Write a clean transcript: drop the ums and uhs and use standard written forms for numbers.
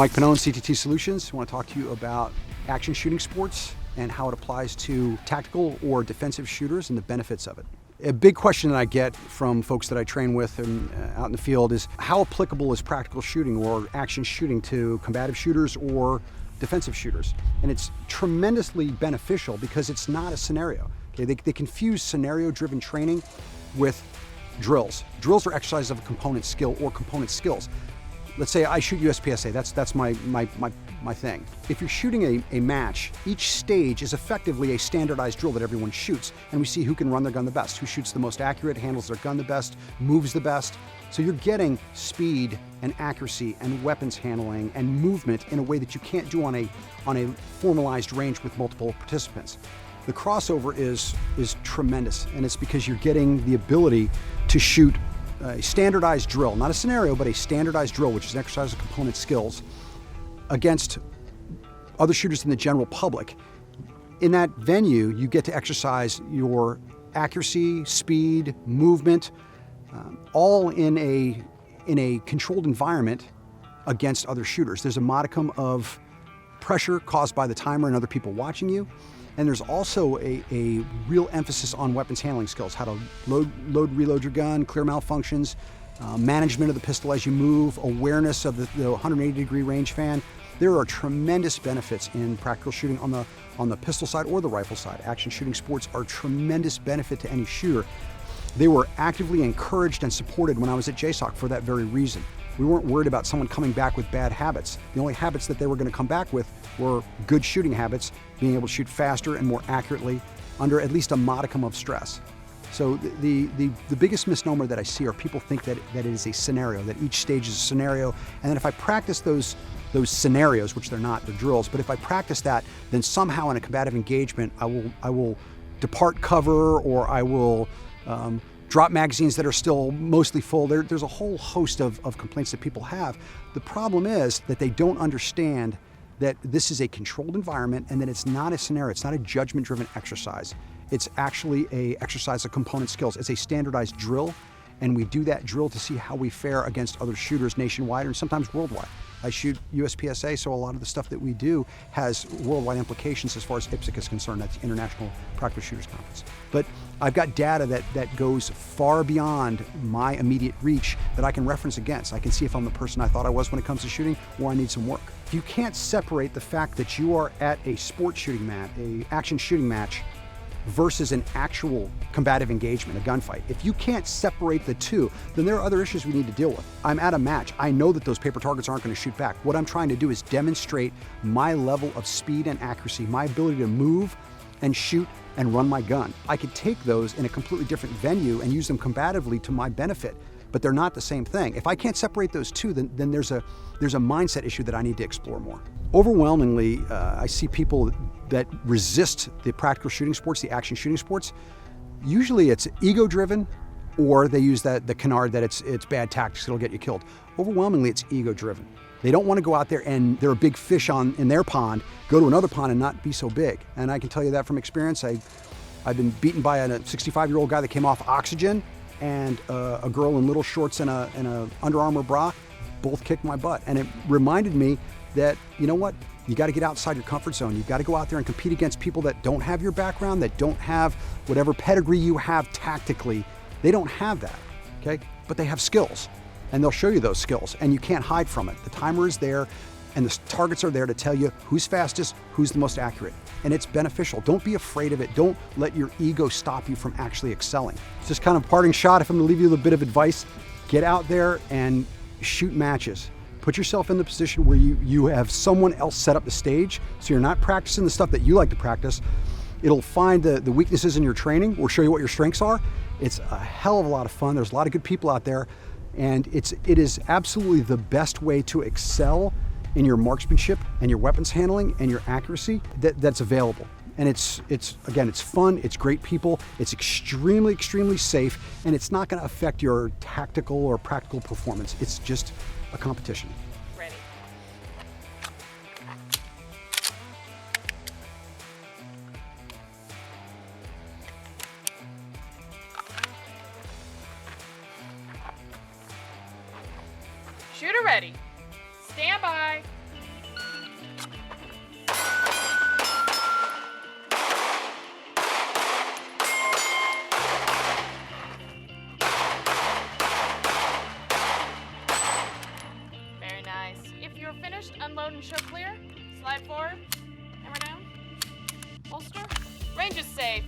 Mike Pannone, CTT-Solutions. I want to talk to you about action shooting sports and how it applies to tactical or defensive shooters and the benefits of it. A big question that I get from folks that I train with and out in the field is how applicable is practical shooting or action shooting to combative shooters or defensive shooters? And it's tremendously beneficial because it's not a scenario. Okay, they confuse scenario-driven training with drills. Drills are exercises of a component skill or component skills. Let's say I shoot USPSA, that's my thing. If you're shooting a match, each stage is effectively a standardized drill that everyone shoots, and we see who can run their gun the best, who shoots the most accurate, handles their gun the best, moves the best. So you're getting speed and accuracy and weapons handling and movement in a way that you can't do on a formalized range with multiple participants. The crossover is tremendous, and it's because you're getting the ability to shoot a standardized drill, not a scenario, but a standardized drill, which is an exercise of component skills, against other shooters in the general public. In that venue, you get to exercise your accuracy, speed, movement, all in a controlled environment against other shooters. There's a modicum of pressure caused by the timer and other people watching you. And there's also a real emphasis on weapons handling skills, how to load, reload your gun, clear malfunctions, management of the pistol as you move, awareness of the 180-degree range fan. There are tremendous benefits in practical shooting on the pistol side or the rifle side. Action shooting sports are a tremendous benefit to any shooter. They were actively encouraged and supported when I was at JSOC for that very reason. We weren't worried about someone coming back with bad habits. The only habits that they were going to come back with were good shooting habits, being able to shoot faster and more accurately under at least a modicum of stress. So the biggest misnomer that I see are people think that it is a scenario, that each stage is a scenario, and then if I practice those scenarios, which they're not, they're drills, but if I practice that, then somehow in a combative engagement, I will depart cover, or I will drop magazines that are still mostly full. There's a whole host of complaints that people have. The problem is that they don't understand that this is a controlled environment and that it's not a scenario, it's not a judgment-driven exercise. It's actually an exercise of component skills. It's a standardized drill, and we do that drill to see how we fare against other shooters nationwide and sometimes worldwide. I shoot USPSA, so a lot of the stuff that we do has worldwide implications as far as IPSC is concerned. That's the International Practical Shooters Conference. But I've got data that goes far beyond my immediate reach that I can reference against. I can see if I'm the person I thought I was when it comes to shooting, or I need some work. If you can't separate the fact that you are at a sports shooting match, a action shooting match, versus an actual combative engagement, a gunfight. If you can't separate the two, then there are other issues we need to deal with. I'm at a match. I know that those paper targets aren't going to shoot back. What I'm trying to do is demonstrate my level of speed and accuracy, my ability to move and shoot and run my gun. I could take those in a completely different venue and use them combatively to my benefit, but they're not the same thing. If I can't separate those two, then there's a mindset issue that I need to explore more. Overwhelmingly, I see people that resist the practical shooting sports, the action shooting sports. Usually it's ego-driven, or they use the canard that it's bad tactics, it'll get you killed. Overwhelmingly, it's ego-driven. They don't want to go out there and they're a big fish in their pond, go to another pond and not be so big. And I can tell you that from experience. I've been beaten by a 65-year-old guy that came off oxygen, and a girl in little shorts and a Under Armour bra, both kicked my butt. And it reminded me that, you know what? You got to get outside your comfort zone. You've got to go out there and compete against people that don't have your background, that don't have whatever pedigree you have tactically. They don't have that, okay? But they have skills, and they'll show you those skills, and you can't hide from it. The timer is there, and the targets are there to tell you who's fastest, who's the most accurate. And it's beneficial. Don't be afraid of it. Don't let your ego stop you from actually excelling. It's just kind of a parting shot. If I'm going to leave you a little bit of advice, get out there and shoot matches. Put yourself in the position where you have someone else set up the stage, so you're not practicing the stuff that you like to practice. It'll find the weaknesses in your training or show you what your strengths are. It's a hell of a lot of fun. There's a lot of good people out there, and it is absolutely the best way to excel in your marksmanship and your weapons handling and your accuracy that's available. And it's fun, it's great people, it's extremely, extremely safe, and it's not going to affect your tactical or practical performance. It's just a competition. Ready. Shooter ready. Stand by. Position show clear. Slide forward. Hammer down. Holster. Range is safe.